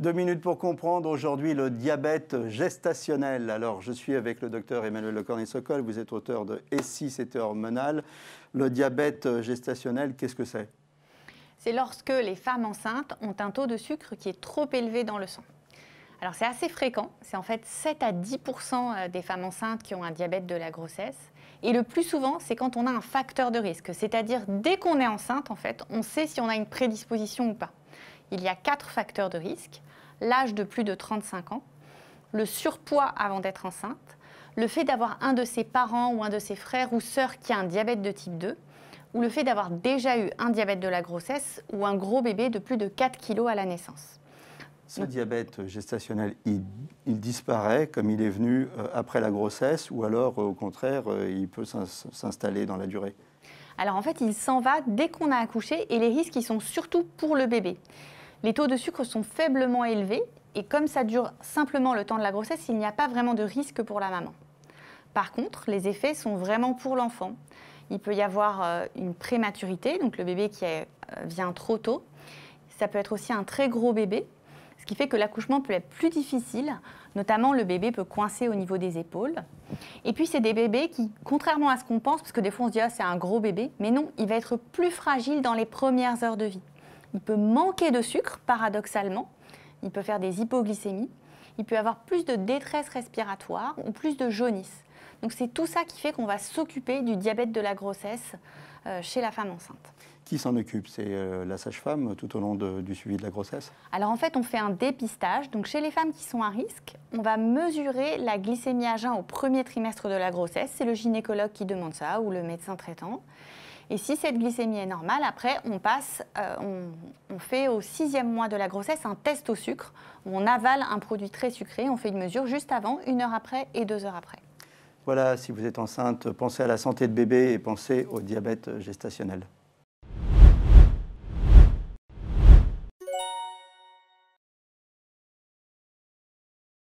2 minutes pour comprendre aujourd'hui le diabète gestationnel. Alors, je suis avec le docteur Emmanuel Lecornu-Sokol. Vous êtes auteur de « Et si c'était hormonal ?» Le diabète gestationnel, qu'est-ce que c'est? C'est lorsque les femmes enceintes ont un taux de sucre qui est trop élevé dans le sang. Alors, c'est assez fréquent. C'est en fait 7 à 10% des femmes enceintes qui ont un diabète de la grossesse. Et le plus souvent, c'est quand on a un facteur de risque. C'est-à-dire, dès qu'on est enceinte, en fait, on sait si on a une prédisposition ou pas. Il y a 4 facteurs de risque. L'âge de plus de 35 ans, le surpoids avant d'être enceinte, le fait d'avoir un de ses parents ou un de ses frères ou sœurs qui a un diabète de type 2, ou le fait d'avoir déjà eu un diabète de la grossesse ou un gros bébé de plus de 4 kg à la naissance. Ce diabète gestationnel, il disparaît comme il est venu après la grossesse ou alors au contraire, il peut s'installer dans la durée? Alors en fait, il s'en va dès qu'on a accouché et les risques ils sont surtout pour le bébé. Les taux de sucre sont faiblement élevés et comme ça dure simplement le temps de la grossesse, il n'y a pas vraiment de risque pour la maman. Par contre, les effets sont vraiment pour l'enfant. Il peut y avoir une prématurité, donc le bébé qui vient trop tôt. Ça peut être aussi un très gros bébé, ce qui fait que l'accouchement peut être plus difficile, notamment le bébé peut coincer au niveau des épaules. Et puis c'est des bébés qui, contrairement à ce qu'on pense, parce que des fois on se dit « ah c'est un gros bébé », mais non, il va être plus fragile dans les premières heures de vie. Il peut manquer de sucre, paradoxalement, il peut faire des hypoglycémies, il peut avoir plus de détresse respiratoire ou plus de jaunisse. Donc c'est tout ça qui fait qu'on va s'occuper du diabète de la grossesse chez la femme enceinte. Qui s'en occupe? C'est la sage-femme tout au long du suivi de la grossesse? Alors en fait, on fait un dépistage. Donc chez les femmes qui sont à risque, on va mesurer la glycémie à jeun au premier trimestre de la grossesse. C'est le gynécologue qui demande ça ou le médecin traitant. Et si cette glycémie est normale, après, on fait au 6e mois de la grossesse un test au sucre où on avale un produit très sucré. On fait une mesure juste avant, 1 heure après et 2 heures après. Voilà, si vous êtes enceinte, pensez à la santé de bébé et pensez au diabète gestationnel.